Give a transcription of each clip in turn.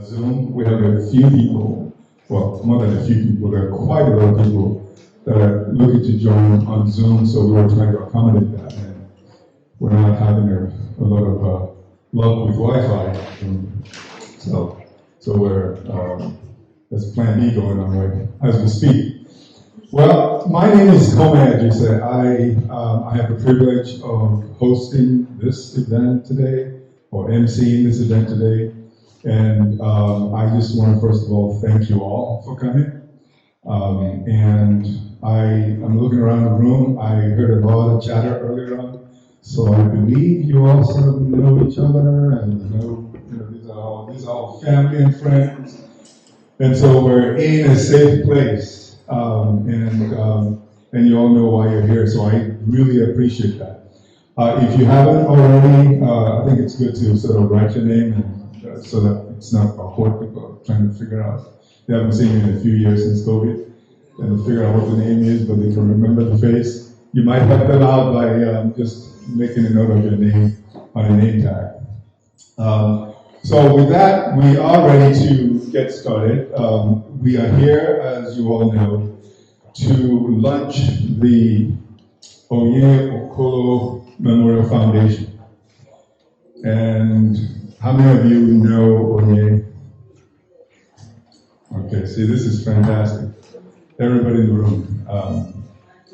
Zoom. We have a few people, well, more than a few people, there are quite a lot of people that are looking to join on Zoom, so we were trying to accommodate that. And we're not having a lot of luck with Wi-Fi. So we're, there's Plan B going on right as we speak. Well, my name is Kome, as you said. I have the privilege of hosting this event today, or emceeing this event today. And I just want to, first of all, thank you all for coming. And I'm looking around the room. I heard a lot of chatter earlier on. So I believe you all sort of know each other, and these are all family and friends. And so we're in a safe place. And you all know why you're here, so I really appreciate that. If you haven't already, I think it's good to sort of write your name and, so that it's not awkward. People are trying to figure out. They haven't seen me in a few years since COVID, and figure out what the name is, but they can remember the face. You might help them out by just making a note of your name on a name tag. So with that, we are ready to get started. We are here, as you all know, to launch the Onye Okolo Memorial Foundation. And how many of you know Onye? Okay, see, this is fantastic. Everybody in the room.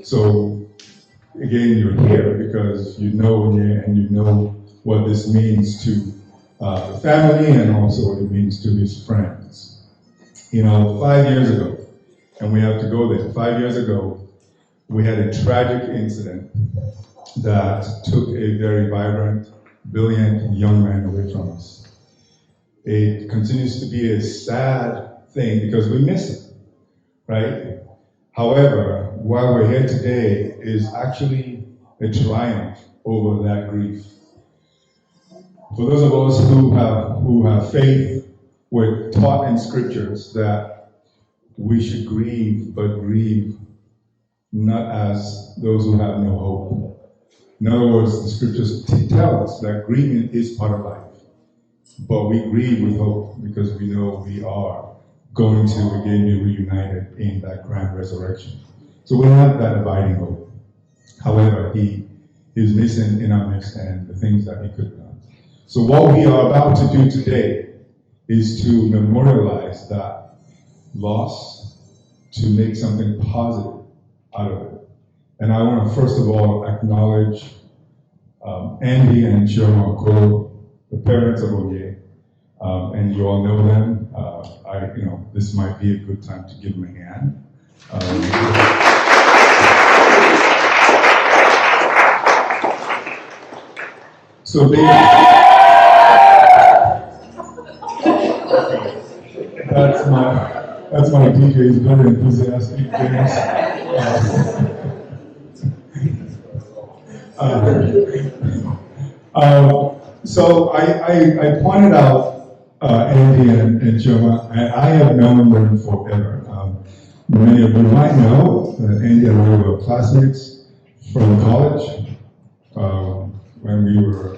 So, again, you're here because you know Onye and you know what this means to the family and also what it means to his friends. 5 years ago, and we have to go there, 5 years ago, we had a tragic incident that took a very vibrant, brilliant young man away from us. It continues to be a sad thing because we miss him, right? However, why we're here today is actually a triumph over that grief. For those of us who have faith, we're taught in scriptures that we should grieve, but grieve not as those who have no hope. In other words, the scriptures tell us that grieving is part of life, but we grieve with hope because we know we are going to again be reunited in that grand resurrection. So we have that abiding hope. However, he is missing in our midst and the things that he could have done. So what we are about to do today is to memorialize that loss, to make something positive out of it. And I want to first of all acknowledge Andy and Chioma Okolo, the parents of Onye, and you all know them. This might be a good time to give them a hand. So they, that's my DJ. He's very enthusiastic. So I pointed out Andy and Chioma, and I have known them forever. Many of you might know that Andy and I were classmates from college when we were,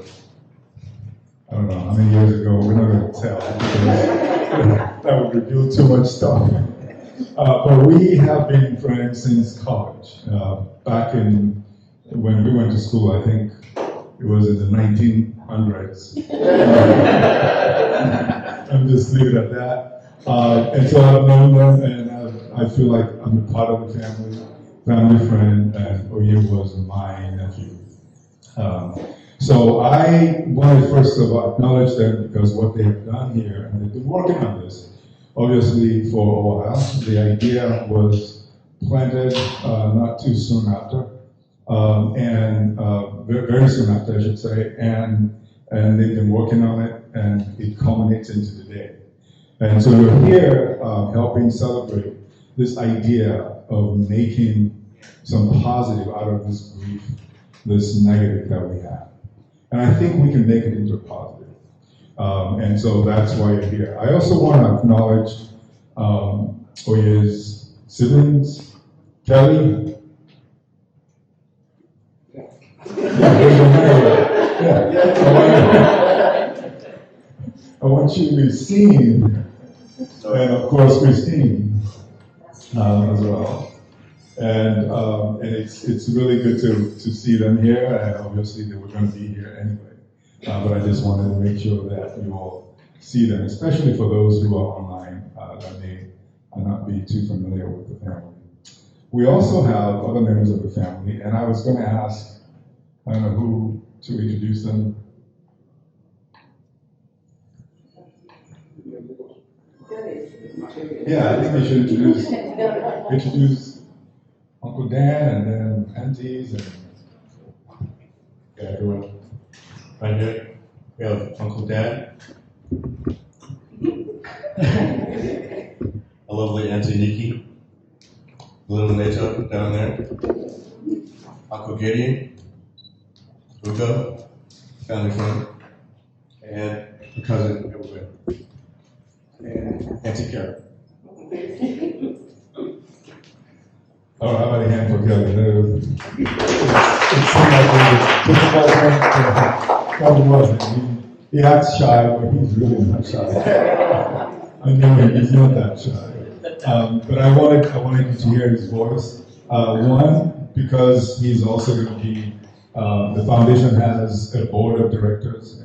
I don't know how many years ago. We're not going to tell because that would reveal too much stuff. But we have been friends since college. Back when we went to school, I think it was in the 1900s. I'm just leaving it at that. And so I've known them, and I feel like I'm a part of the family friend, and Oye was my nephew. So I wanted first of all acknowledge them because what they have done here, and they've been working on this, obviously for a while. The idea was planted not too soon after, and very soon after, I should say, and they've been working on it, and it culminates into today. And so we're here helping celebrate this idea of making some positive out of this grief, this negative that we have. And I think we can make it into a positive. And so that's why you're here. I also want to acknowledge Oye's siblings, Kelly. I I want you to be seen, and of course Christine as well. And it's really good to see them here, and obviously they were going to be here anyway. But I just wanted to make sure that you all see them, especially for those who are online that may not be too familiar with the family. We also have other members of the family, and I was going to ask, I don't know who to introduce them. Yeah, I think we should introduce Uncle Dan and then aunties and everyone. Right here, we have Uncle Dan, a lovely Auntie Nikki, little Nato down there, Uncle Gideon, Ugo, family friend, and a cousin everywhere, and Auntie Karen. Oh, how about a hand for Kelly? It seemed like it was a probably wasn't. He acts shy, but he's really not shy. I know he's not that shy. But I wanted you to hear his voice. One, because he's also going to be, the foundation has a board of directors,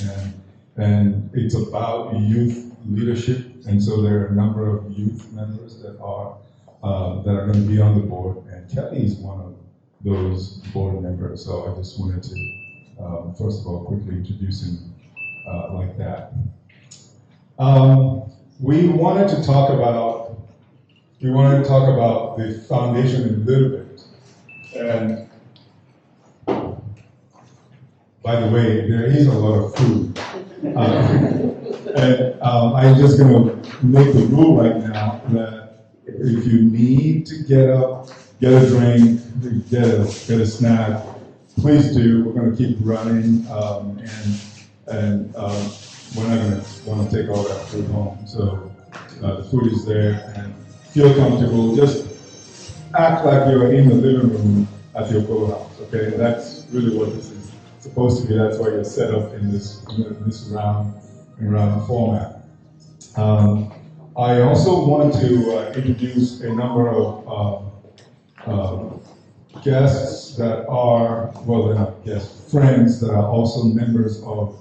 and it's about youth leadership, and so there are a number of youth members that are going to be on the board, and Kelly is one of those board members. So I just wanted to, first of all, quickly introduce him like that. We wanted to talk about the foundation a little bit, and by the way, there is a lot of food. And I'm just going to make the rule right now that if you need to get up, get a drink, get a snack, please do. We're going to keep running, and we're not going to want to take all that food home. So the food is there, and feel comfortable. Just act like you're in the living room at your co-house. Okay, that's really what this is supposed to be. That's why you're set up in this round format. I also want to introduce a number of guests that are, well, they're not guests, friends that are also members of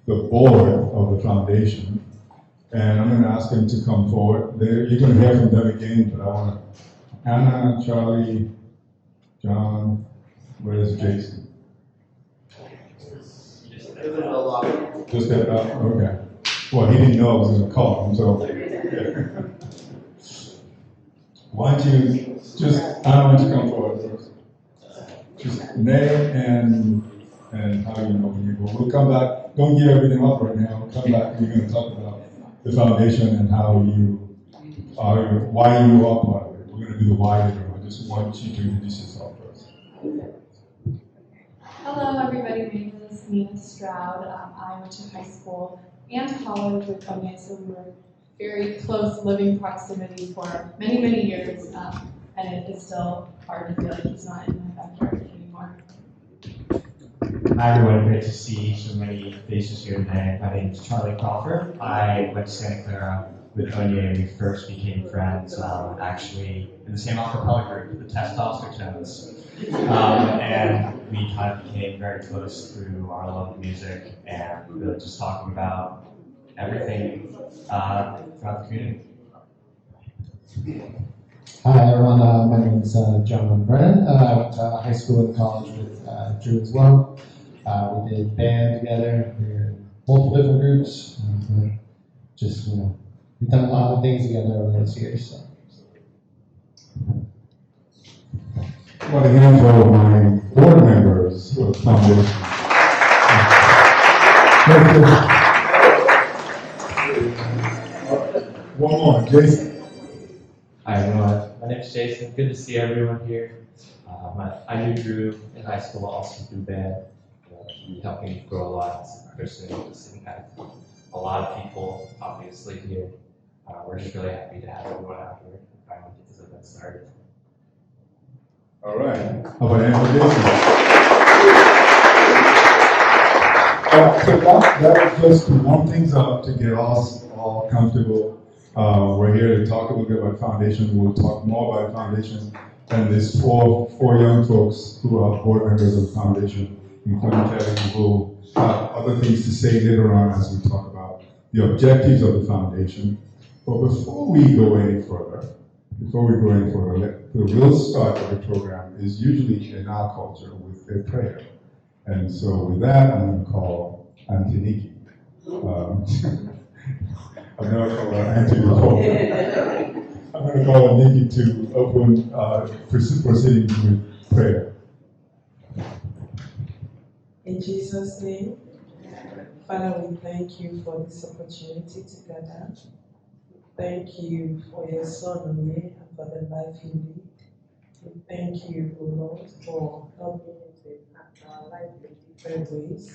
the board of the foundation. And I'm going to ask them to come forward. You're going to hear from them again, but I want to, Anna, Charlie, John, where's Jason? Just stepped out? Okay. Well, he didn't know I was going to call him, so. Why don't you just, I want you to come forward first. Just name and how you know when you go. We'll come back. Don't give everything up right now. We'll come back and we're going to talk about the foundation and how you are, why you are part of it. We're going to do the why later. I just want you to introduce yourself first. Hello, everybody. My name is Nina Stroud. I went to high school and college with Konya, so we were very close living proximity for many, many years, and it is still hard to feel like he's not in my backyard anymore. Hi everyone, great to see so many faces here today. My name is Charlie Crawford. I went to Santa Clara with Konya and we first became friends actually in the same acapella group, the Testosterone. And we kind of became very close through our love of music and really just talking about everything throughout the community. Hi everyone, my name is John Brennan. I went to high school and college with Drew as well. We did band together. We were in multiple different groups. Just, we've done a lot of things together over those years. So. What a handful of my board members of the foundation. One more, Jason. Hi everyone, my name is Jason. Good to see everyone here. I knew Drew in high school, also through band. He helped me grow a lot as a person. Just had a lot of people, obviously, here. We're just really happy to have everyone out here and finally get this event started. All right. How about Jason? So that was just to warm things up, to get us all comfortable. We're here to talk a little bit about foundation. We'll talk more about foundation and these four young folks who are board members of the foundation, including Kelly, who will have other things to say later on as we talk about the objectives of the foundation. But before we go any further, the real start of the program is usually in our culture with a prayer. And so with that, I'm going to call Auntie Nikki. I've never called her Auntie before. I'm going to call on Nikki to open proceedings with prayer. In Jesus' name, Father, we thank you for this opportunity to gather. Thank you for your son, Oye, and for the life he lived. We thank you, O Lord, for helping him to impact our life in different ways.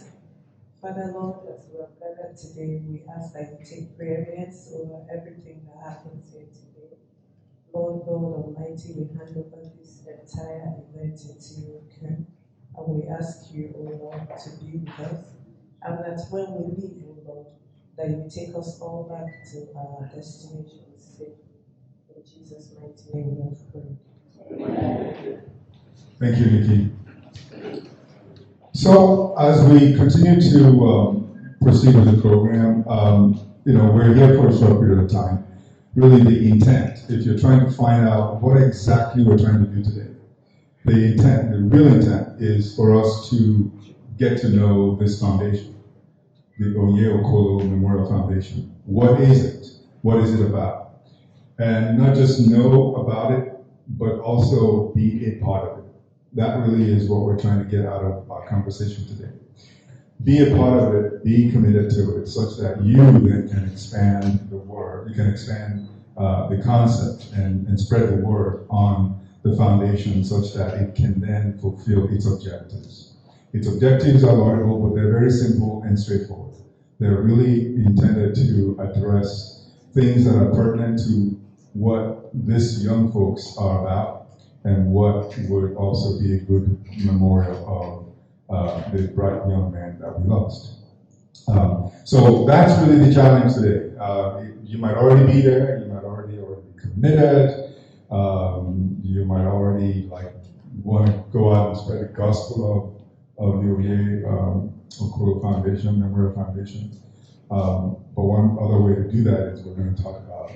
Father, Lord, as we have gathered today, we ask that you take preeminence over everything that happens here today. Lord God Almighty, we hand over this entire event into your care, and we ask you, O Lord, to be with us, and that when we leave, O Lord, that you take us all back to our destination safely. In Jesus' mighty name we have prayed. Thank you, Nikki. So, as we continue to proceed with the program, we're here for a short period of time. Really, the intent, if you're trying to find out what exactly we're trying to do today, the real intent is for us to get to know this foundation, the Onye Okolo Memorial Foundation. What is it? What is it about? And not just know about it, but also be a part of it. That really is what we're trying to get out of our conversation today. Be a part of it, be committed to it, such that you then can expand the word, you can expand the concept and spread the word on the foundation such that it can then fulfill its objectives. Its objectives are laudable, but they're very simple and straightforward. They're really intended to address things that are pertinent to what these young folks are about and what would also be a good memorial of the bright young man that we lost. So that's really the challenge today. You might already be there, you might already be committed, you might already want to go out and spread the gospel of the Oye Okolo Foundation, Memorial Foundation. But one other way to do that is we're going to talk about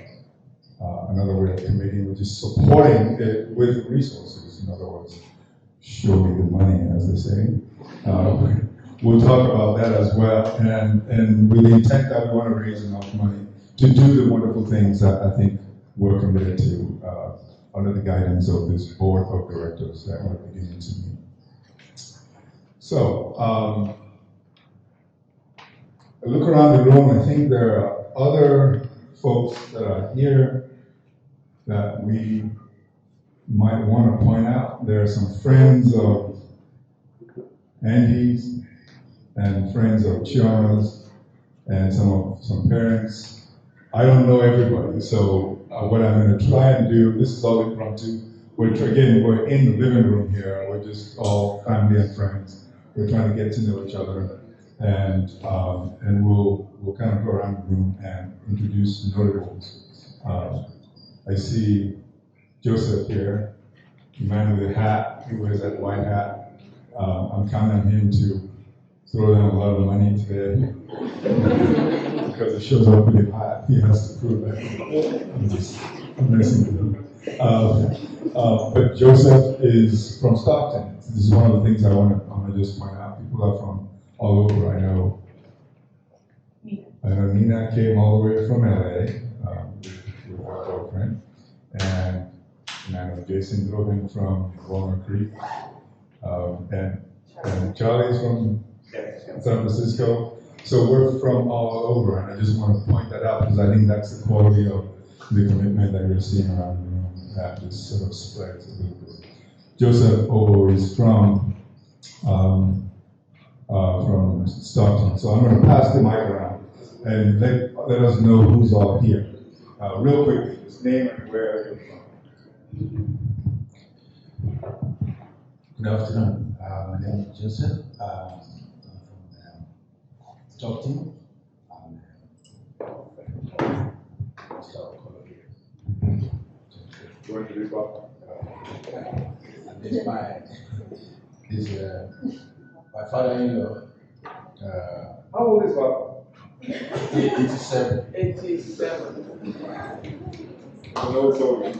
another way of committing, which is supporting it with resources. In other words, show me the money, as they say. We'll talk about that as well, and with the intent that we want to raise enough money to do the wonderful things that I think we're committed to under the guidance of this board of directors that we're beginning to meet. So, I look around the room, I think there are other folks that are here that we might want to point out. There are some friends of Andy's and friends of Chiara's and some parents. I don't know everybody, so what I'm going to try and do, this is all impromptu. We're in the living room here. We're just all family and friends. We're trying to get to know each other, and we'll kind of go around the room and introduce notables. I see Joseph here, the man with the hat, who wears that white hat. I'm counting on him to throw in a lot of money today because it shows up with a hat. He has to prove that. I'm messing with him. But Joseph is from Stockton. This is one of the things I want to just point out. People are from all over. I know Nina came all the way from LA with her girlfriend, and I know Jason drove in from Walnut Creek, and Charlie's from San Francisco. So we're from all over, and I just want to point that out because I think that's the quality of the commitment that you're seeing around the room, that just sort of spreads a little bit. Joseph Obo is from Stockton, so I'm going to pass the mic around and let us know who's all here. Real quickly, just name and where you're from. Good afternoon. My name is Joseph. I'm from talking. You want to do this one? And this is my father-in-law. How old is Papa? 87. 87. No, sorry.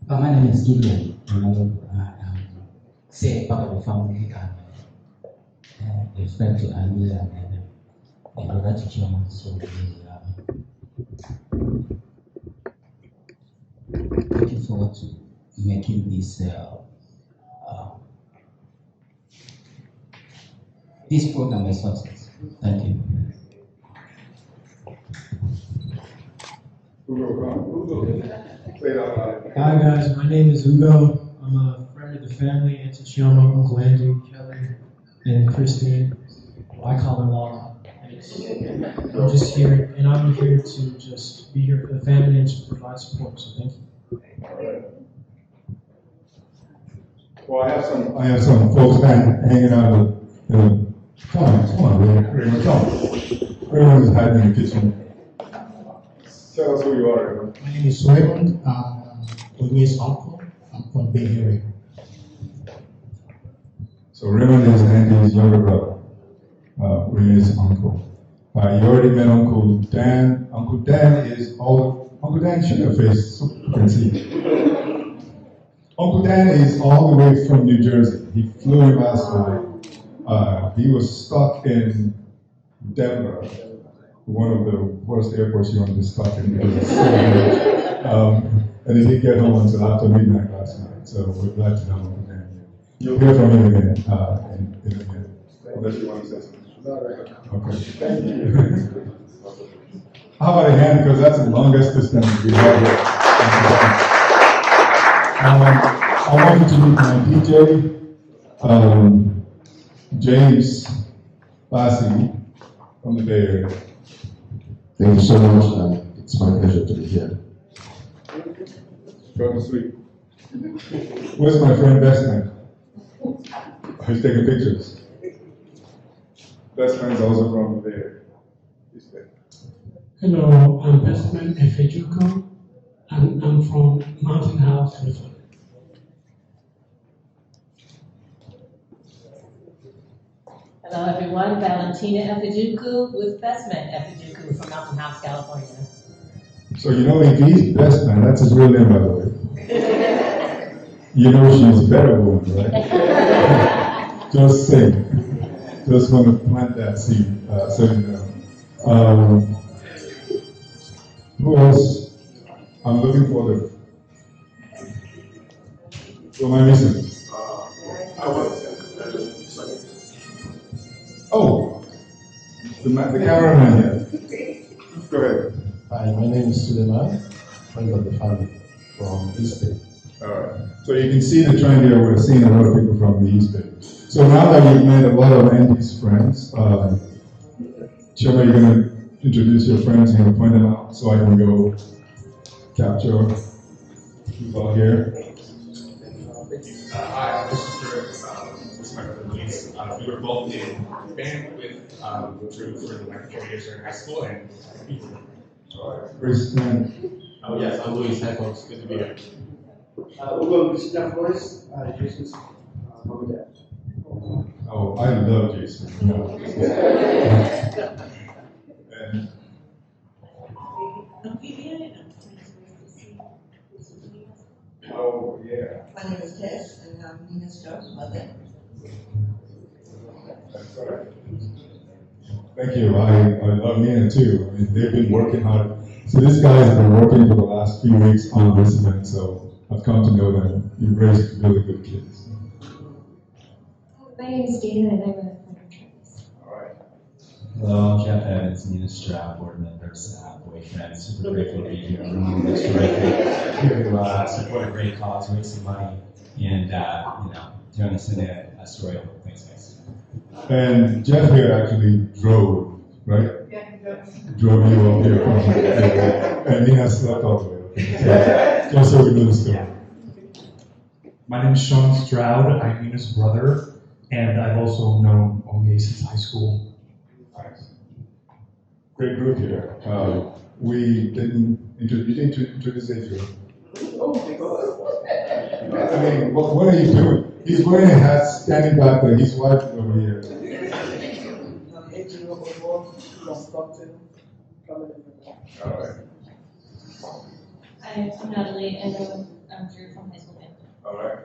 My name is Gideon, and I'm say part of the family and a friend to Andy and a brother to Chairman. So looking forward to making this program a success. Thank you. Ugo, say it out loud. Hi guys, my name is Ugo. I'm a friend of the family, Aunt Chioma, Uncle Andy, Kelly, and Christine. I call her Laura. I'm just here, and I'm here to just be here for the family and to provide support. So thank you. All right. Well, I have some folks hanging out come on, Raymond, come on. Raymond is hiding in the kitchen. Tell us who you are, Raymond. My name is Raymond. Onye's uncle. I'm from Bay Area. So Raymond is Andy's younger brother. Renee's uncle. You already met Uncle Dan. Uncle Dan should have face, so you can see. Uncle Dan is all the way from New Jersey. He flew in last night. He was stuck in Denver, one of the worst airports you want to be stuck in because it's so huge. And he didn't get home until after midnight last night. So we're glad to have Uncle Dan. You'll hear from him again in a minute. Unless you want to say something. Okay. Thank you. How about a hand? Because that's the longest distance we have here. I wanted to meet my DJ, James Bassi from the Bay Area. Thank you so much. It's my pleasure to be here. Short and sweet. Where's my friend Bestman? He's taking pictures. Bestman's also from the Bay Area. He's there. Hello, I'm Bestman Efejuko, and I'm from Mountain House, California. Hello everyone, Valentina Efijuku with Bestman Efijuku from Mountain House, California. So you know if he's Bestman, that's his real name by the way. You know she's a better woman, right? Just saying. Just want to plant that seed, so you know. Who else? I'm looking for the. Who am I missing? Oh, the cameraman here. Go ahead. Hi, my name is Suleiman, friend of the family from East Bay. All right. So you can see the trend here. We're seeing a lot of people from the East Bay. So now that you've met a lot of Andy's friends, Chima, you're going to introduce your friends and point them out so I can go capture who's all here. Hi, this is my brother Luis. We were both in band with Drew for like 4 years during high school, and All right. Chris, Oh yes, I'm Luis. Hi folks, good to be here. oh, I love Jason. And oh, yeah. My name is Tess, and I'm Nina Stark's mother. That's all right. Thank you. I love Nina too. I mean, they've been working hard. So this guy has been working for the last few weeks on this event, so I've come to know them. You've raised really good kids. My name is Dana, and I'm a friend of Travis. All right. Hello, I'm Jeff Evans, Nina Stroud, board members, boyfriend. Super grateful to be here. It's terrific to support a great cause, raise some money, and turn this into a story of hope. Thanks, guys. And Jeff here actually drove, right? Yeah, Drove you up here and Nina slept all the way up here. So, just so we know the story. My name is Sean Stroud. I'm Nina's brother, and I've also known Onye since high school. Nice. Great group here. We didn't introduce Adrian. I mean, what are you doing? He's wearing a hat, standing back there. He's wife over here. All right. I'm Natalie, and I'm Drew from high school band. All right.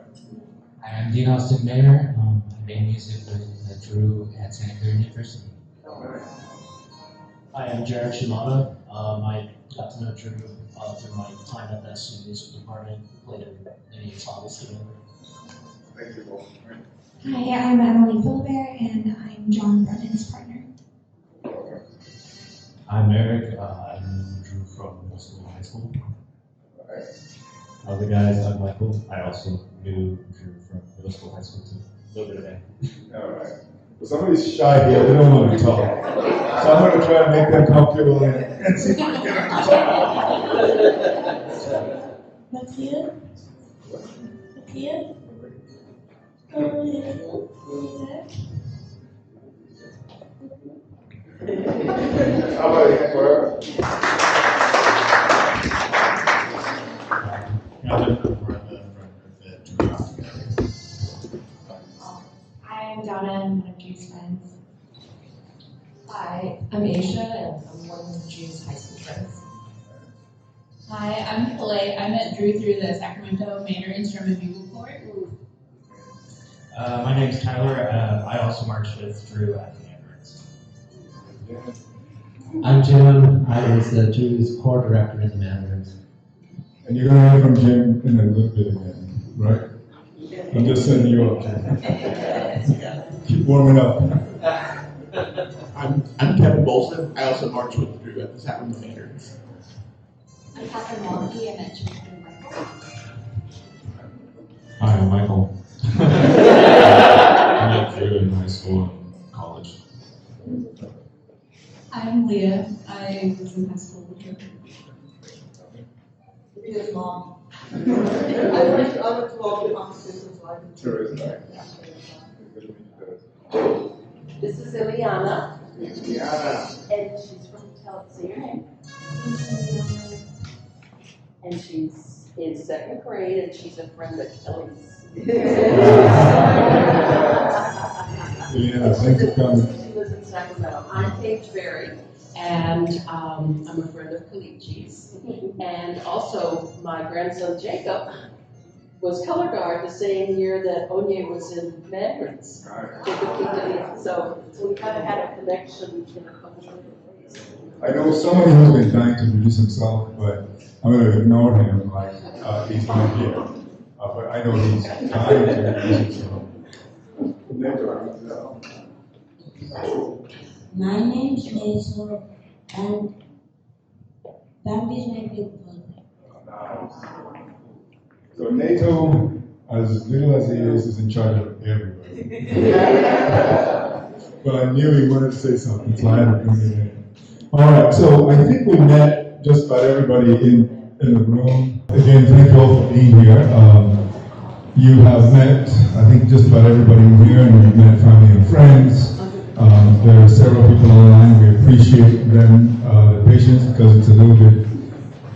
I'm Dean Austin Mayer. I made music with Drew at Santa Clara University. Hi, I'm Jared Shimada. I got to know Drew through my time at the student music department. Played in many ensembles together. Thank you both. Hi, I'm Emily Philibert, and I'm John Brennan's partner. I'm Eric. I knew Drew from middle school and high school. Other guys, I'm Michael. I also knew Drew from middle school, high school too. A little bit of that. All right. Well, somebody's shy here. They don't want to talk. So I'm going to try and make them comfortable and see if we can get them to talk. Matia? Matia? How about you, Cora? I'm Donna, and one of Drew's friends. Hi, I'm Aisha, and I'm one of Drew's high school friends. Hi, I'm Kalei. I met Drew through the Sacramento Mandarin Drum and Bugle Corps. My name's Tyler. I also marched with Drew at the Mandarins. I'm Jim. I was Drew's core director in the Mandarins. And you're going to hear from Jim in a little bit again, right? I'm just setting you up. Keep warming up. I'm Kevin Bolson. I also marched with Drew at the Sacramento Mandarins. I'm Catherine Wonky. I met Drew through Michael. Hi, I'm Michael. I met Drew in high school and college. I'm Leah. I was in high school with Drew. His mom. I went to all the competitions like Teresa. This is Ileana. Ileana. And she's from say your name. And she's in second grade, and she's a friend of Kelly's. Ileana, thanks for coming. She lives in Sacramento. I'm Paige Berry, and I'm a friend of Kalichi's. And also, my grandson Jacob was color guard the same year that Onye was in Mandarins. So we kind of had a connection in a couple of ways. I know somebody who's been trying to introduce himself, but I'm going to ignore him like he's not here. But I know he's trying to introduce himself. My name's Mason, and Bambi's my big brother. So NATO, as little as he is in charge of everybody. But I knew he wanted to say something, so I had to bring it in. All right, so I think we met just about everybody in the room. Again, thank you all for being here. You have met, I think, just about everybody here, and you've met family and friends. There are several people online. We appreciate them, their patience, because it's a little bit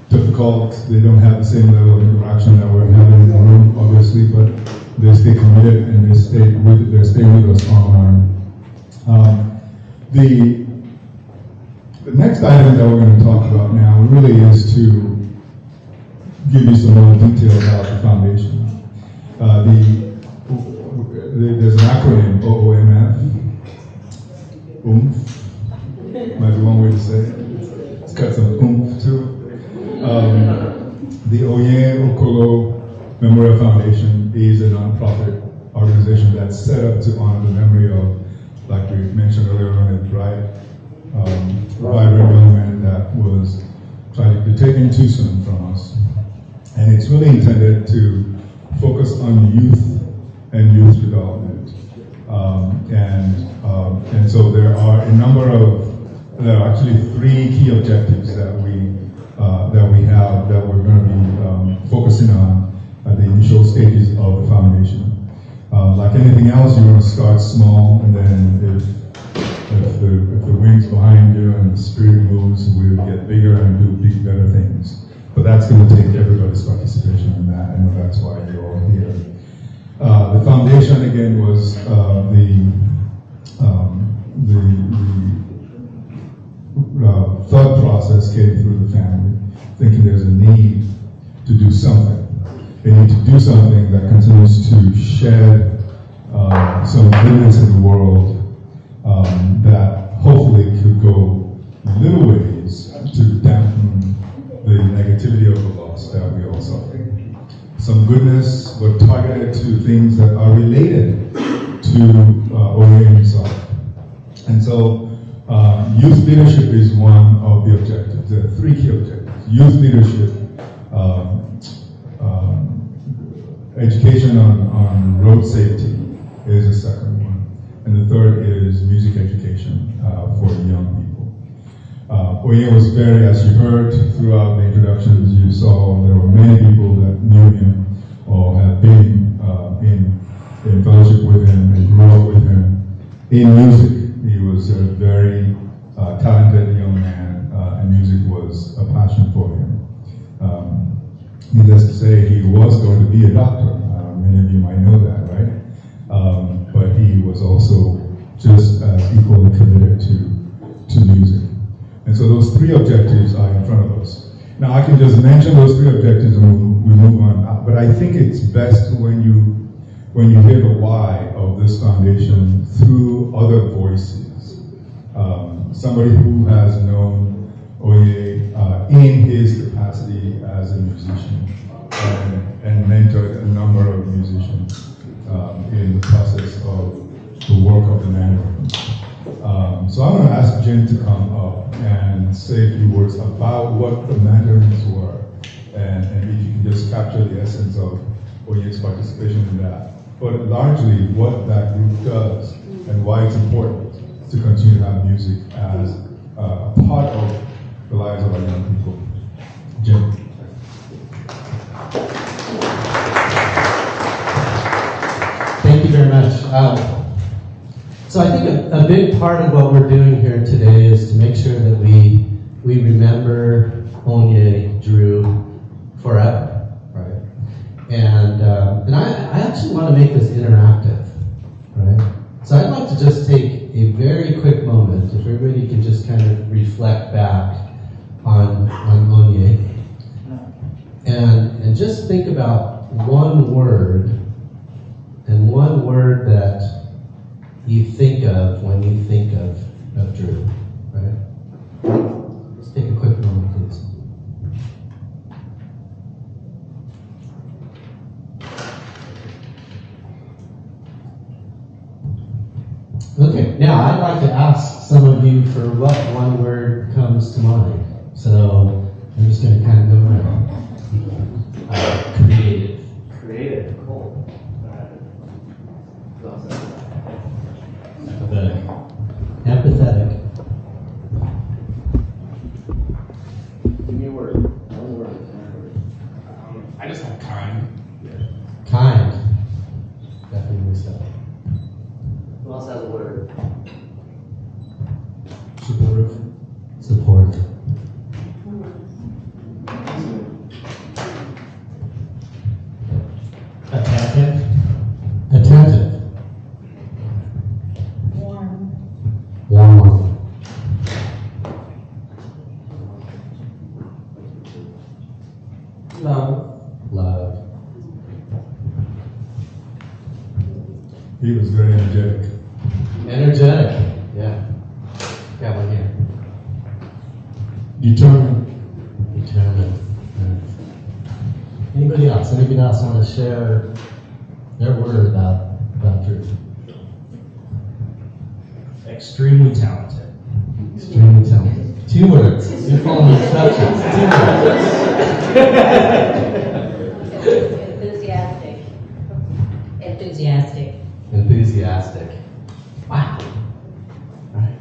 difficult. They don't have the same level of interaction that we're having in the room, obviously, but they stay committed and they stay with us online. The next item that we're going to talk about now really is to give you some more detail about the foundation. There's an acronym, oaomf. Oomph might be one way to say it. It's got some oomph to it. The Onye Okolo Memorial Foundation is a nonprofit organization that's set up to honor the memory of, like we mentioned earlier on, a vibrant young man that was tragically taken too soon from us. And it's really intended to focus on youth and youth development. And so there are actually 3 key objectives that we have that we're going to be focusing on at the initial stages of the foundation. Like anything else, you want to start small, and then if the wings behind you and the spirit moves, we'll get bigger and do big, better things. But that's going to take everybody's participation in that, and that's why you're all here. The foundation, again, was the thought process came through the family, thinking there's a need to do something. They need to do something that continues to shed some goodness in the world that hopefully could go little ways to dampen the negativity of the loss that we all suffer. Some goodness, but targeted to things that are related to Oye himself. And so youth leadership is one of the objectives. There are 3 key objectives. Youth leadership, education on road safety is the second one. And the third is music education for young people. Oye was very, as you heard throughout the introductions, you saw there were many people that knew him or had been in fellowship with him and grew up with him in music. He was a very talented young man, and music was a passion for him. Needless to say, he was going to be a doctor. Many of you might know that, right? But he was also just as equally committed to music. And so those 3 objectives are in front of us. Now I can just mention those 3 objectives and we move on. But I think it's best when you hear the why of this foundation through other voices. Somebody who has known Oye in his capacity as a musician and mentored a number of musicians in the process of the work of the Mandarin. So I'm going to ask Jen to come up and say a few words about what the Mandarins were, and if you can just capture the essence of Oye's participation in that. But largely what that group does and why it's important to continue to have music as a part of the lives of our young people. Jen. Thank you very much. So I think a big part of what we're doing here today is to make sure that we remember Onye Drew forever, right? And I actually want to make this interactive, right? So I'd like to just take a very quick moment, if everybody can just kind of reflect back on Onye, and just think about one word, and one word that you think of when you think of Drew, right? Let's take a quick moment, please. Okay, now I'd like to ask some of you for what one word comes to mind. So I'm just going to kind of go around. Creative. Creative, cool. Empathetic. Give me a word. One word. I just have kind. Kind. Definitely so. Who else has a word? Supportive. Supportive. Attentive. Attentive. Warm. Warm. Love. Love. He was very energetic. Energetic. Yeah. Got one here. Determined. Determined. Anybody else? Anybody else want to share their word about Drew? Extremely talented. Extremely talented. 2 words. You're following instructions. 2 words. Enthusiastic. Enthusiastic. Enthusiastic. Wow. Right.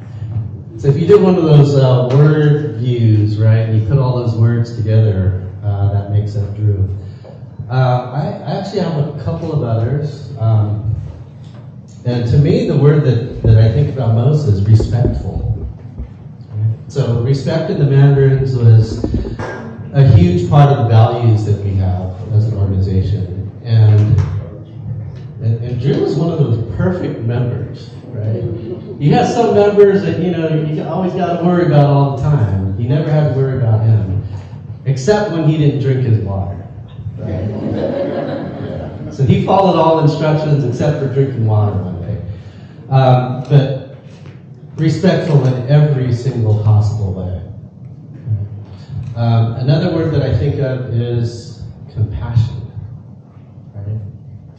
So if you did one of those word views, right, and you put all those words together, that makes up Drew. I actually have a couple of others. And to me, the word that I think about most is respectful. So respect in the Mandarins was a huge part of the values that we have as an organization. And Drew is one of those perfect members, right? You have some members that, you always got to worry about all the time. You never had to worry about him, except when he didn't drink his water. Right? So he followed all instructions except for drinking water one day. But respectful in every single possible way. Another word that I think of is compassion. Right?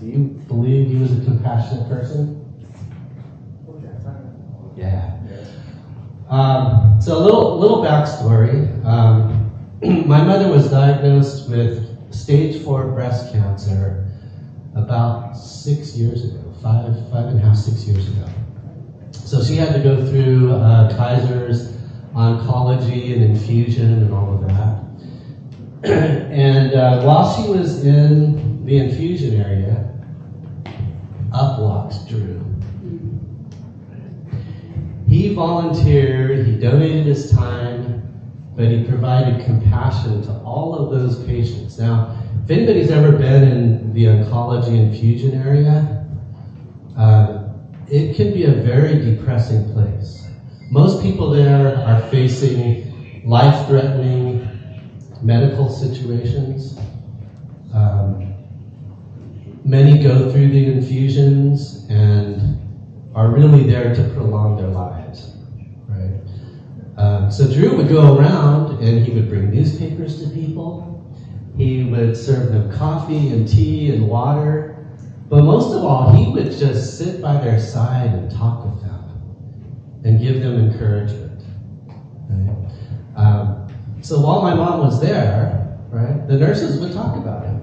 Do you believe he was a compassionate person? Yeah. So a little backstory. My mother was diagnosed with stage 4 breast cancer about 6 years ago, 5.5, 6 years ago. So she had to go through Kaiser's oncology and infusion and all of that. And while she was in the infusion area, up walks Drew. He volunteered, he donated his time, but he provided compassion to all of those patients. Now, if anybody's ever been in the oncology infusion area, it can be a very depressing place. Most people there are facing life-threatening medical situations. Many go through the infusions and are really there to prolong their lives, right? So Drew would go around and he would bring newspapers to people. He would serve them coffee and tea and water. But most of all, he would just sit by their side and talk with them and give them encouragement. Right? So while my mom was there, right, the nurses would talk about him.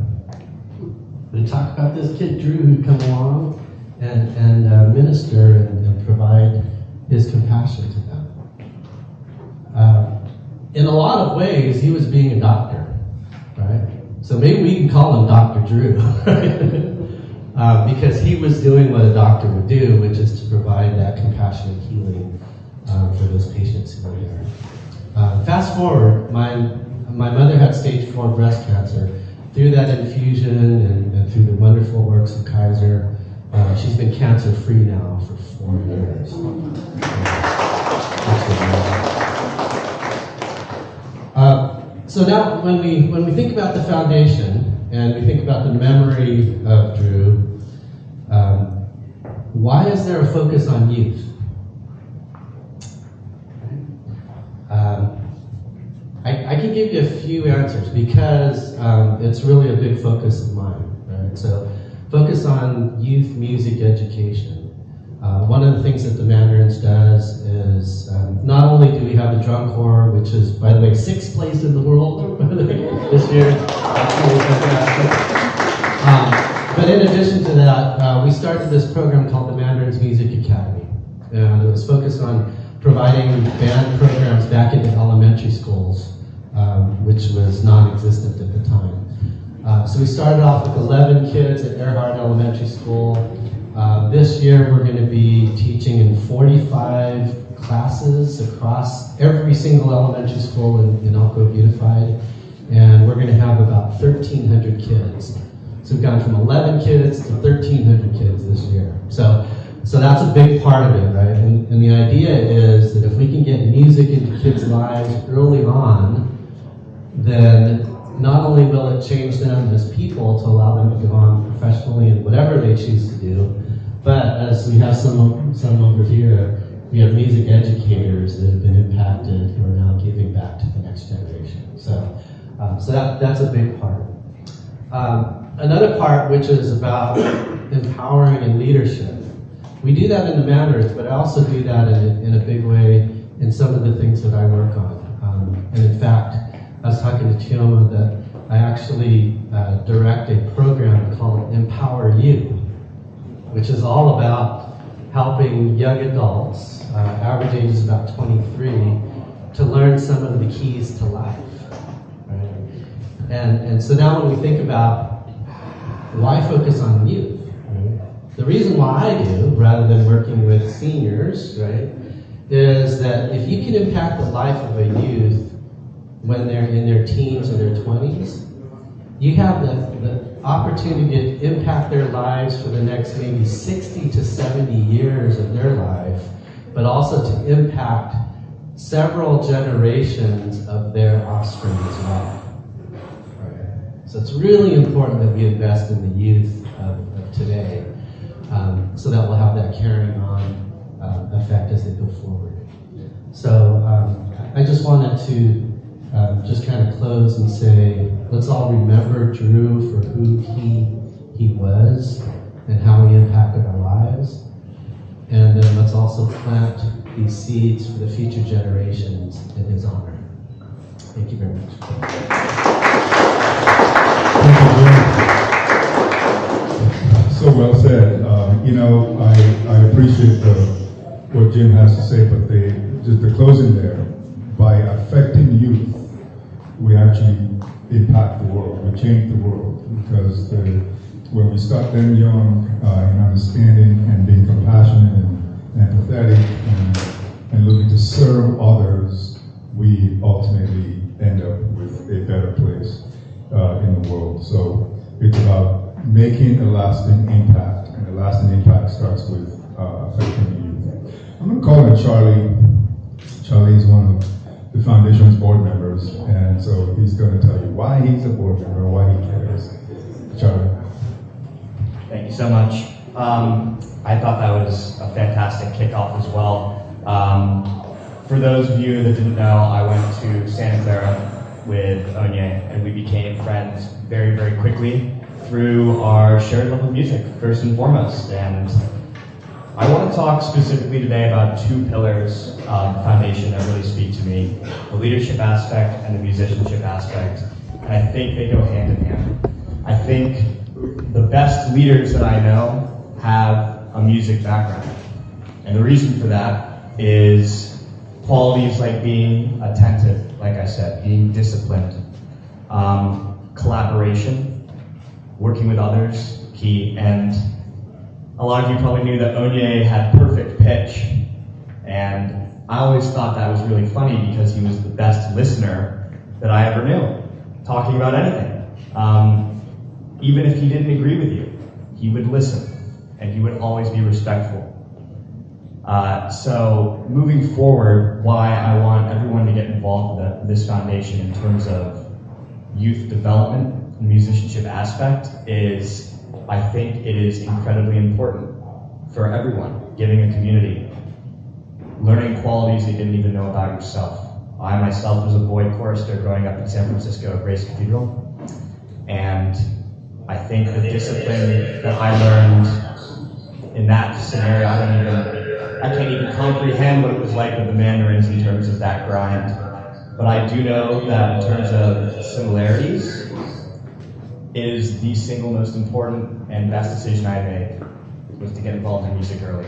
They'd talk about this kid Drew who'd come along and minister and provide his compassion to them. In a lot of ways, he was being a doctor, right? So maybe we can call him Dr. Drew, right? Because he was doing what a doctor would do, which is to provide that compassionate healing for those patients who were there. Fast forward, my mother had stage 4 breast cancer. Through that infusion and through the wonderful works of Kaiser, she's been cancer-free now for 4 years. So now, when we think about the foundation and we think about the memory of Drew, why is there a focus on youth? I can give you a few answers because it's really a big focus of mine. Right? So, focus on youth music education. One of the things that the Mandarins does is not only do we have the drum corps, which is, by the way, 6th place in the world this year. But in addition to that, we started this program called the Mandarins Music Academy. And it was focused on providing band programs back into elementary schools, which was non-existent at the time. So we started off with 11 kids at Earhart Elementary School. This year we're going to be teaching in 45 classes across every single elementary school in Elk Grove Unified. And we're going to have about 1,300 kids. So we've gone from 11 kids to 1,300 kids this year. So that's a big part of it, right? And the idea is that if we can get music into kids' lives early on, then not only will it change them as people to allow them to go on professionally in whatever they choose to do, but as we have some over here, we have music educators that have been impacted who are now giving back to the next generation. So that's a big part. Another part, which is about empowering and leadership. We do that in the Mandarins, but I also do that in a big way in some of the things that I work on. And in fact, I was talking to Chioma that I actually direct a program called Empower You, which is all about helping young adults, average age is about 23, to learn some of the keys to life. Right? And so now when we think about why focus on youth? Right? The reason why I do, rather than working with seniors, right, is that if you can impact the life of a youth when they're in their teens or their 20s, you have the opportunity to impact their lives for the next maybe 60 to 70 years of their life, but also to impact several generations of their offspring as well. Right. So it's really important that we invest in the youth of today, so that we'll have that carrying on effect as they go forward. So I just wanted to just kind of close and say, let's all remember Drew for who he was and how he impacted our lives. And then let's also plant these seeds for the future generations in his honor. Thank you very much. So well said. I appreciate what Jim has to say, but just the closing there, by affecting youth, we actually impact the world, we change the world, because when we start them young in understanding and being compassionate and empathetic and looking to serve others, we ultimately end up with a better place in the world. So it's about making a lasting impact, and a lasting impact starts with affecting the youth. I'm going to call on Charlie. Charlie is one of the foundation's board members, and so he's going to tell you why he's a board member, why he cares. Charlie. Thank you so much. I thought that was a fantastic kickoff as well. For those of you that didn't know, I went to Santa Clara with Onye, and we became friends very, very quickly through our shared love of music, first and foremost. And I want to talk specifically today about two pillars of the foundation that really speak to me, the leadership aspect and the musicianship aspect. And I think they go hand in hand. I think the best leaders that I know have a music background. And the reason for that is qualities like being attentive, like I said, being disciplined, collaboration, working with others, key. And a lot of you probably knew that Onye had perfect pitch. And I always thought that was really funny because he was the best listener that I ever knew, talking about anything. Even if he didn't agree with you, he would listen, and he would always be respectful. So moving forward, why I want everyone to get involved with this foundation in terms of youth development and musicianship aspect is, I think it is incredibly important for everyone, giving a community, learning qualities you didn't even know about yourself. I myself was a boy chorister growing up in San Francisco at Grace Cathedral, and I think the discipline that I learned in that scenario, I can't even comprehend what it was like with the Mandarins in terms of that grind. But I do know that in terms of similarities, it is the single most important and best decision I made was to get involved in music early.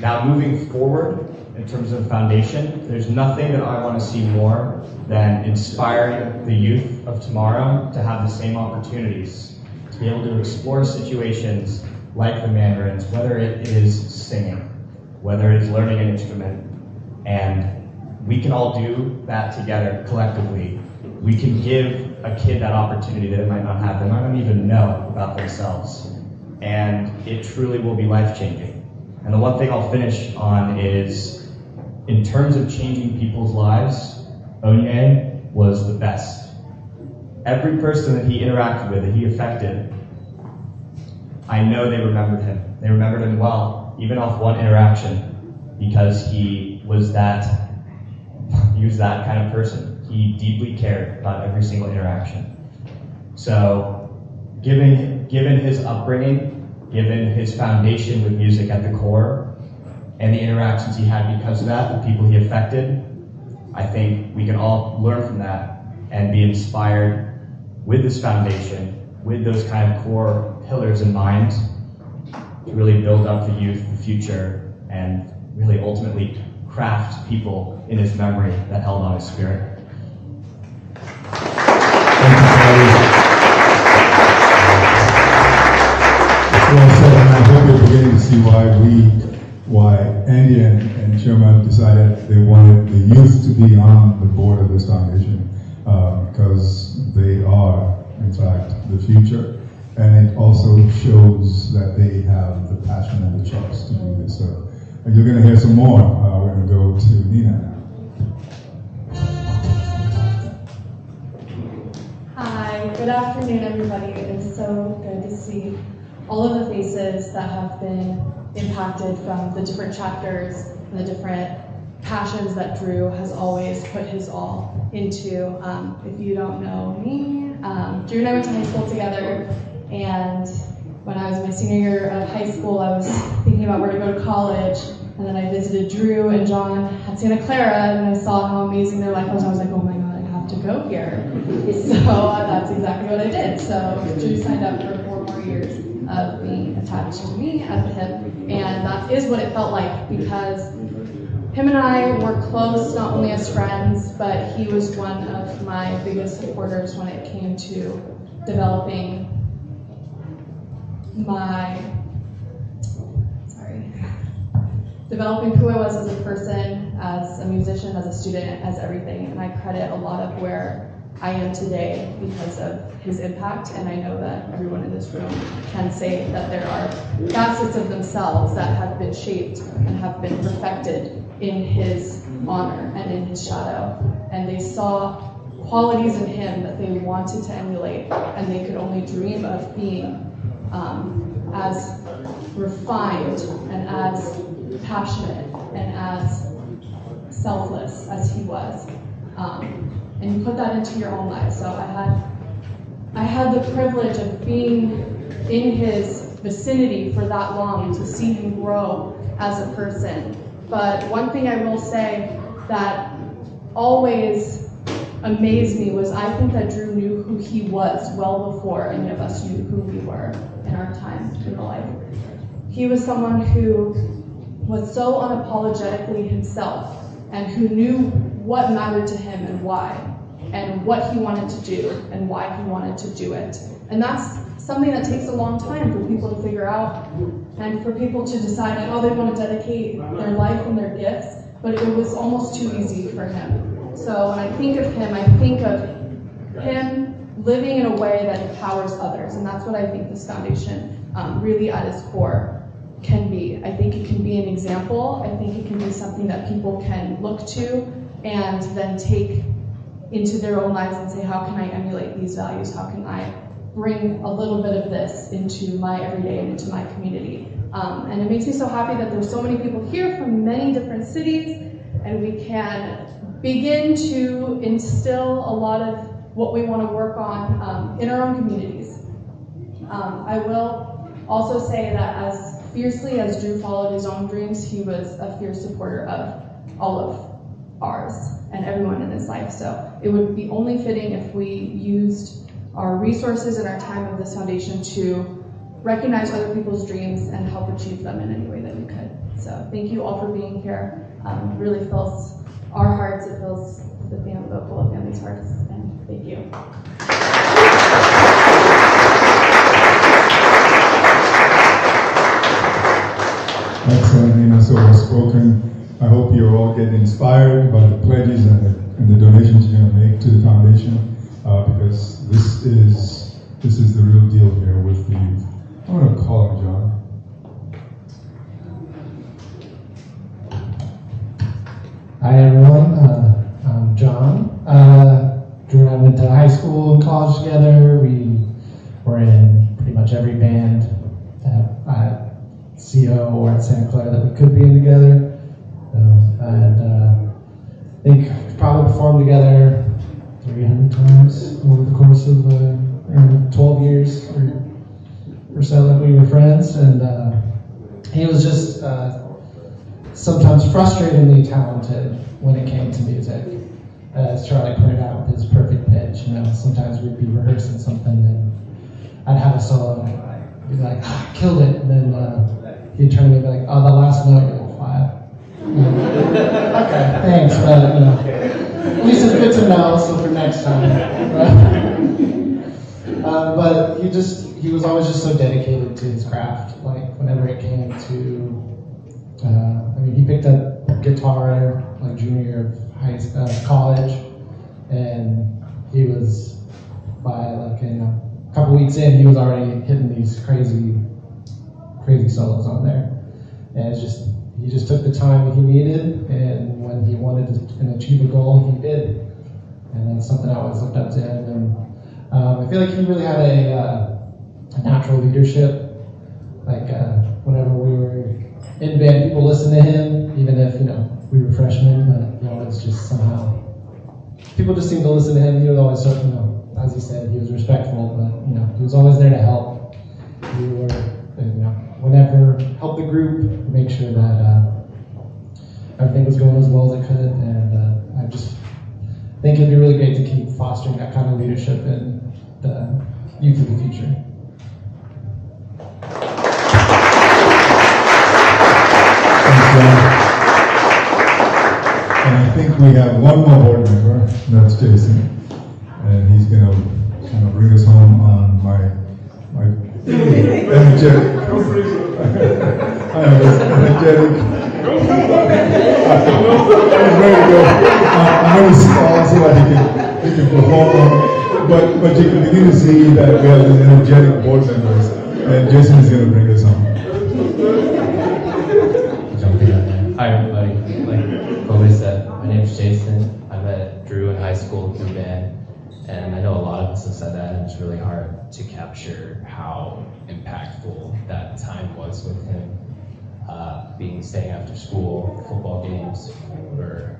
Now moving forward, in terms of foundation, there's nothing that I want to see more than inspiring the youth of tomorrow to have the same opportunities, to be able to explore situations like the Mandarins, whether it is singing, whether it is learning an instrument, and we can all do that together collectively. We can give a kid that opportunity that it might not have, they might not even know about themselves, and it truly will be life-changing. And the one thing I'll finish on is, in terms of changing people's lives, Onye was the best. Every person that he interacted with, that he affected, I know they remembered him. They remembered him well, even off one interaction, because he was that kind of person. He deeply cared about every single interaction. So, given his upbringing, given his foundation with music at the core, and the interactions he had because of that, the people he affected, I think we can all learn from that and be inspired with this foundation, with those kind of core pillars in mind, to really build up the youth, the future, and really ultimately craft people in his memory that held on his spirit. Thank you, Charlie. Andy and Shoma decided they wanted the youth to be on the board of this foundation because they are, in fact, the future. And it also shows that they have the passion and the chops to do this. So you're going to hear some more. We're going to go to Nina now. Hi, good afternoon, everybody. It's so good to see all of the faces that have been impacted from the different chapters and the different passions that Drew has always put his all into. If you don't know me, Drew and I went to high school together, and when I was in my senior year of high school, I was thinking about where to go to college, and then I visited Drew and John at Santa Clara, and I saw how amazing their life was. I was like, oh my God, I have to go here. So that's exactly what I did. So Drew signed up for 4 more years of being attached to me at the hip, and that is what it felt like, because him and I were close not only as friends, but he was one of my biggest supporters when it came to developing who I was as a person, as a musician, as a student, as everything. And I credit a lot of where I am today because of his impact. And I know that everyone in this room can say that there are facets of themselves that have been shaped and have been perfected in his honor and in his shadow. And they saw qualities in him that they wanted to emulate, and they could only dream of being as refined and as passionate and as selfless as he was. And you put that into your own life. So I had the privilege of being in his vicinity for that long, to see him grow as a person. But one thing I will say that always amazed me was, I think that Drew knew who he was well before any of us knew who we were in our time in life. He was someone who was so unapologetically himself, and who knew what mattered to him and why, and what he wanted to do and why he wanted to do it. And that's something that takes a long time for people to figure out, and for people to decide how they want to dedicate their life and their gifts, but it was almost too easy for him. So when I think of him, I think of him living in a way that empowers others, and that's what I think this foundation really at its core can be. I think it can be an example. I think it can be something that people can look to and then take into their own lives and say, how can I emulate these values? How can I bring a little bit of this into my everyday and into my community? And it makes me so happy that there's so many people here from many different cities, and we can begin to instill a lot of what we want to work on in our own communities. I will also say that as fiercely as Drew followed his own dreams, he was a fierce supporter of all of ours and everyone in his life. So it would be only fitting if we used our resources and our time of this foundation to recognize other people's dreams and help achieve them in any way that we could. So thank you all for being here. It really fills our hearts, it fills the Full family's hearts, and thank you. Excellent, Nina, so well spoken. I hope you're all getting inspired by the pledges and the donations you're going to make to the foundation, because this is the real deal here with the youth. I'm going to call him John. Hi everyone, I'm John. Drew and I went to high school and college together. We were in pretty much every band at CO or at Santa Clara that we could be in together. And I think we probably performed together 300 times over the course of 12 years or so that we were friends. And he was just sometimes frustratingly talented when it came to music. As Charlie pointed out with his perfect pitch, sometimes we'd be rehearsing something and I'd have a solo and I'd be like, I killed it. And then he'd turn to me and be like, oh, the last note, you're like, 5. Okay, thanks, but at least it's good to know, so for next time. But he was always just so dedicated to his craft. Like whenever it came to mean, he picked up guitar like junior year of college, and he was by like a couple weeks in, he was already hitting these crazy solos on there, and it's just he just took the time he needed, and when he wanted to achieve a goal, he did, and that's something I always looked up to him, and I feel like he really had a natural leadership. Like whenever we were in band, people listened to him, even if we were freshmen. But he always just somehow people just seemed to listen to him. He was always so as he said, he was respectful, but he was always there to help. We were whenever help the group, make sure that everything was going as well as it could, and I just think it'd be really great to keep fostering that kind of leadership in the youth of the future. And I think we have one more board member, that's Jason, and he's going to kind of bring us home on my energetic. I know this energetic. He's ready to go. I'm going to stall so that he can perform on. But you can begin to see that we have these energetic board members, and Jason is going to bring us home. Hi everybody, like Chloe said, my name is Jason. I met Drew in high school through band, and I know a lot of us have said that, and it's really hard to capture how impactful that time was with him. Staying after school, football games, or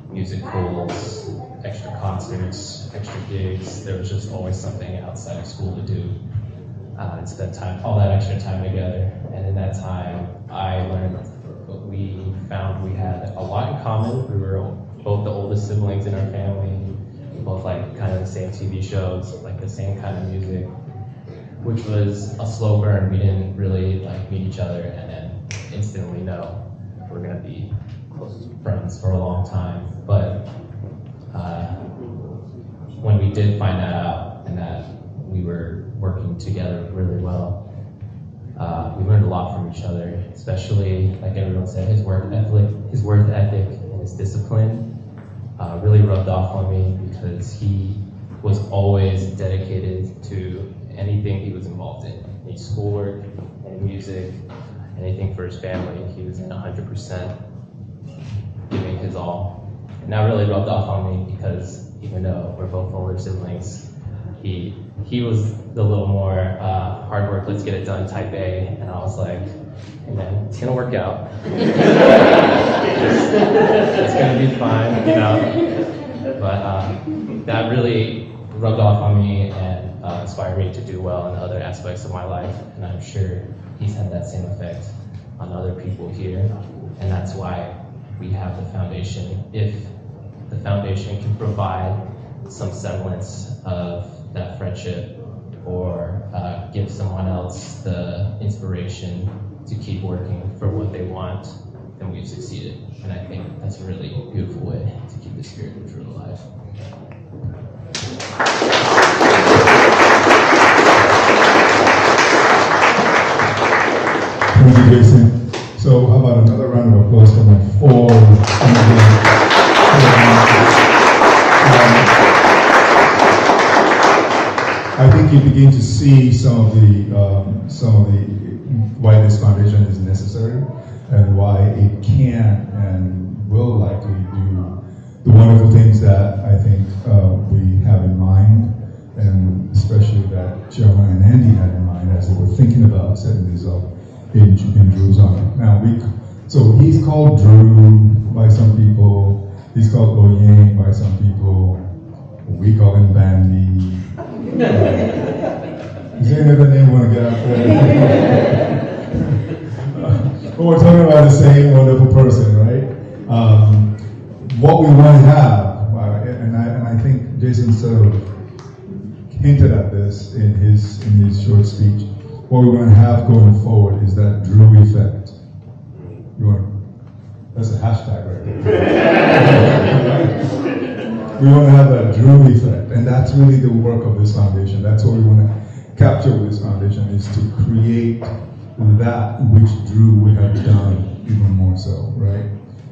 musicals, extra concerts, extra gigs. There was just always something outside of school to do. And spend all that extra time together. And in that time, I learned we found we had a lot in common. We were both the oldest siblings in our family. We both liked kind of the same TV shows, like the same kind of music, which was a slow burn. We didn't really meet each other and then instantly know we're gonna be close friends for a long time. But when we did find that out and that we were working together really well, we learned a lot from each other, especially, like everyone said, his work ethic and his discipline really rubbed off on me, because he was always dedicated to anything he was involved in. Any schoolwork, any music, anything for his family. He was in 100%, giving his all. And that really rubbed off on me, because even though we're both older siblings, he was the little more hard work, let's get it done type A, and I was like, hey man, it's gonna work out. It's gonna be fine, But that really rubbed off on me and inspired me to do well in other aspects of my life, and I'm sure he's had that same effect on other people here, and that's why we have the foundation. If the foundation can provide some semblance of that friendship, or give someone else the inspiration to keep working for what they want, then we've succeeded. And I think that's a really beautiful way to keep the spirit of Drew alive. Thank you, Jason. So how about another round of applause for my four I think you begin to see some of the why this foundation is necessary, and why it can and will likely do the wonderful things that I think we have in mind, and especially that Chairman and Andy had in mind as they were thinking about setting this up in Drew's honor. Now, so he's called Drew by some people, he's called Oyang by some people, we call him Bandy. Is there another name you want to get out there? But we're talking about the same wonderful person, right? What we want to have, and I think Jason sort of hinted at this in his short speech. What we want to have going forward is that Drew effect. That's a hashtag right there. We want to have that Drew effect, and that's really the work of this foundation. That's what we want to capture with this foundation, is to create that which Drew would have done even more so, right?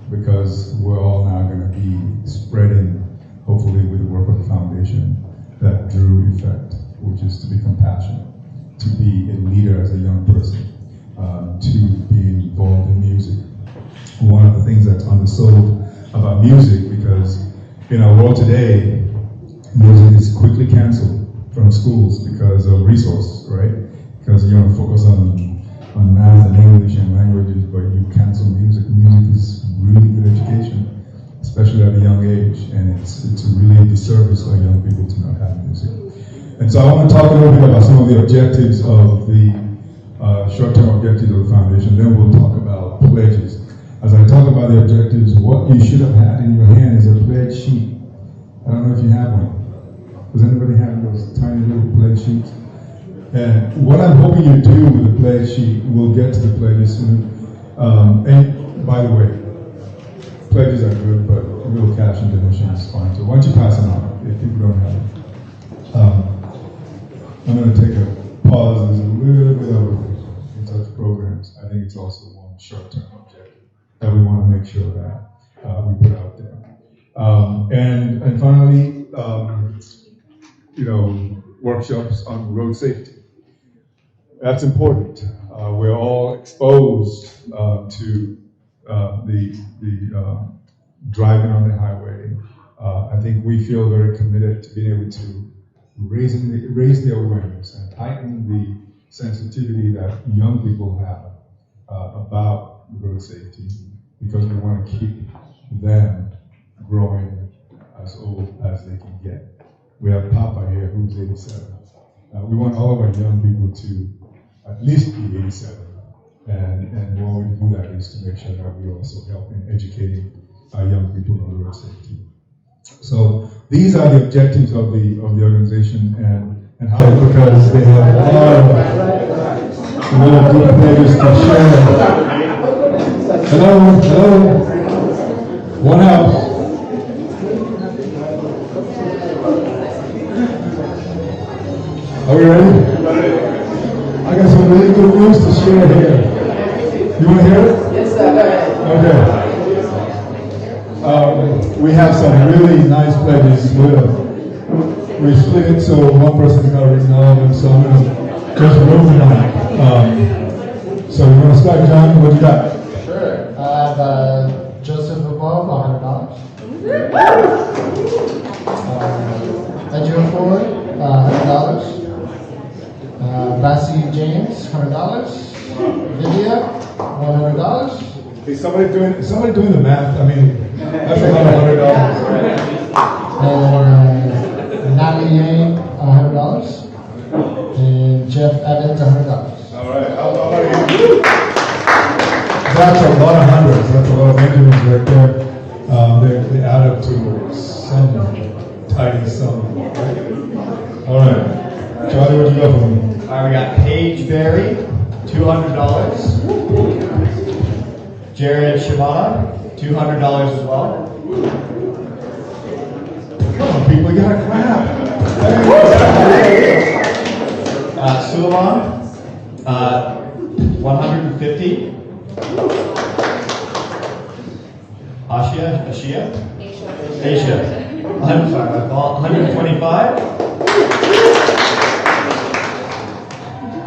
Because we're all now going to be spreading, hopefully with the work of the foundation, that Drew effect, which is to be compassionate, to be a leader as a young person, to be involved in music. One of the things that's undersold about music, because in our world today, music is quickly canceled from schools because of resources, right? Because you don't focus on math and English and languages, but you cancel music. Music is really good education, especially at a young age, and it's really a disservice for young people to not have music. And so I want to talk a little bit about some of the objectives of the short-term objectives of the foundation. Then we'll talk about pledges. As I talk about the objectives, what you should have had in your hand is a pledge sheet. I don't know if you have one. Does anybody have those tiny little pledge sheets? And what I'm hoping you do with the pledge sheet, we'll get to the pledges soon. And by the way, pledges are good, but real cash and donation is fine too. Why don't you pass them on if people don't have it? I'm going to take a pause. There's a little bit of in such programs. I think it's also one short-term objective that we want to make sure that we put out there. And finally, workshops on road safety. That's important. We're all exposed to the driving on the highway. I think we feel very committed to being able to raise the awareness and heighten the sensitivity that young people have about road safety, because we want to keep them growing as old as they can get. We have Papa here, who's 87. We want all of our young people to at least be 87. And one way to do that is to make sure that we also help in educating our young people on road safety. So these are the objectives of the organization, and how, because they have a lot of good pledges to share. Hello. One house. Are we ready? I got some really good news to share here. You want to hear it? Yes, sir. Okay. We have some really nice pledges. We split it so one person got written all of them, so I'm going to just move on. So you want to start, John? What you got? Sure. I have Joseph above, $100. Edgehill Ford, $100. Lassie James, $100. Vidia, $100. Is somebody doing the math? I mean, that's a lot of $100. And Natalie Yang, $100. And Jeff Evans, $100. All right. How about you? That's a lot of hundreds. That's a lot of Benjamins right there. They add up to some tiny sum. Right? All right. Charlie, what you got for me? All right, we got Paige Berry, $200. Jared Shimada, $200 as well. Come on, people, you gotta clap. Suleiman, 150. Asia. I'm sorry, my fault. 125.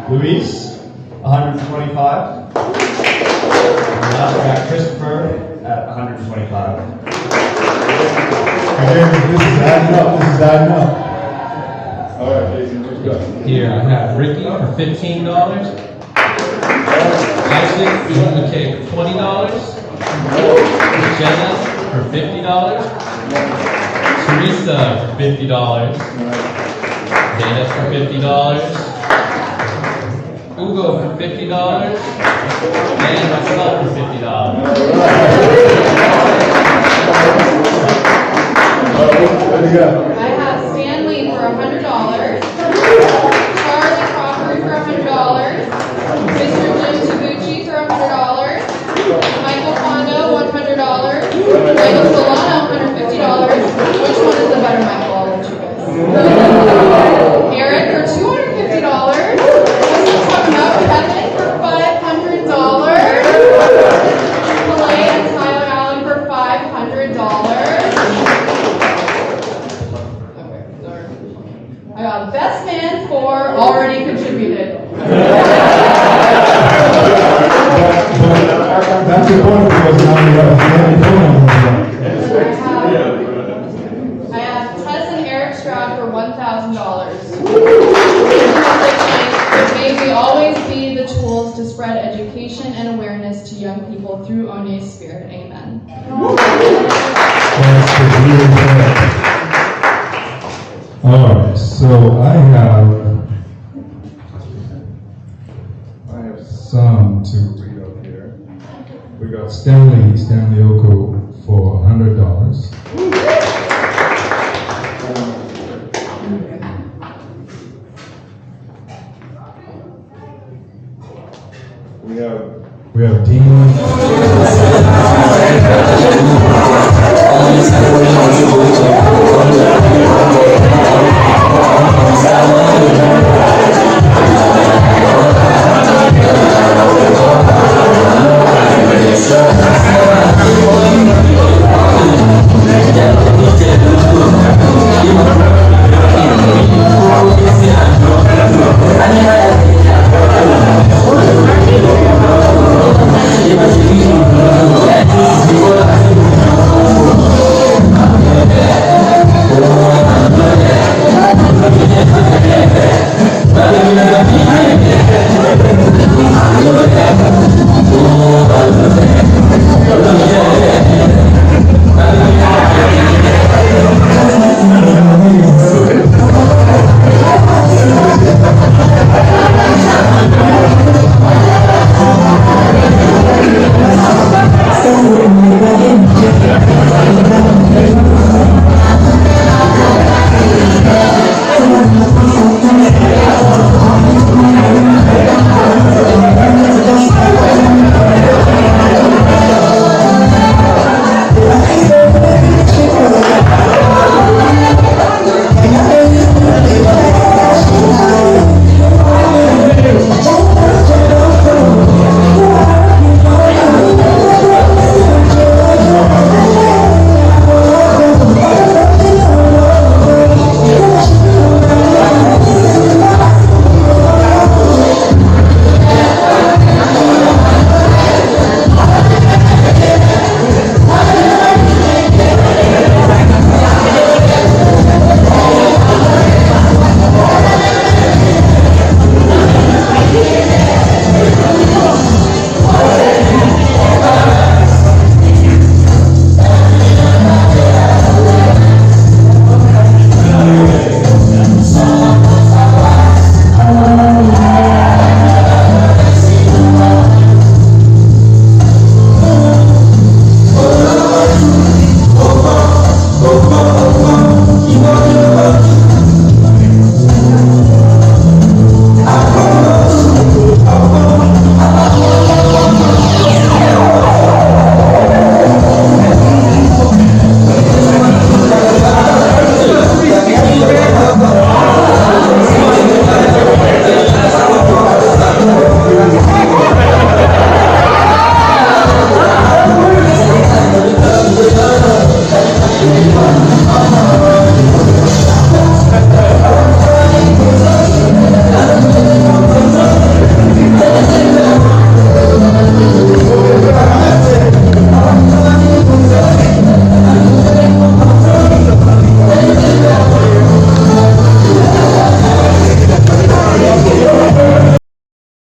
Luis, 125. And last we got Christopher at 125. Okay, this is adding up. All right, Jason, what you got? Here I have Ricky for $15. Isaac McKay for $20. Jenna for $50. Teresa for $50. Dana for $50. Ugo for $50. And myself for $50. What do you got? I have Stanley for $100. Charlie Crawford for $100. Mr. Jim Tabucci for $100. Michael Kondo, $100. Michael Solano, $150. Which one is the better Michael? I'll let you guess. Eric for $250. Kevin for $500. All right, so I have some to read up here. We got Stanley Oko for $100. We have Dean. I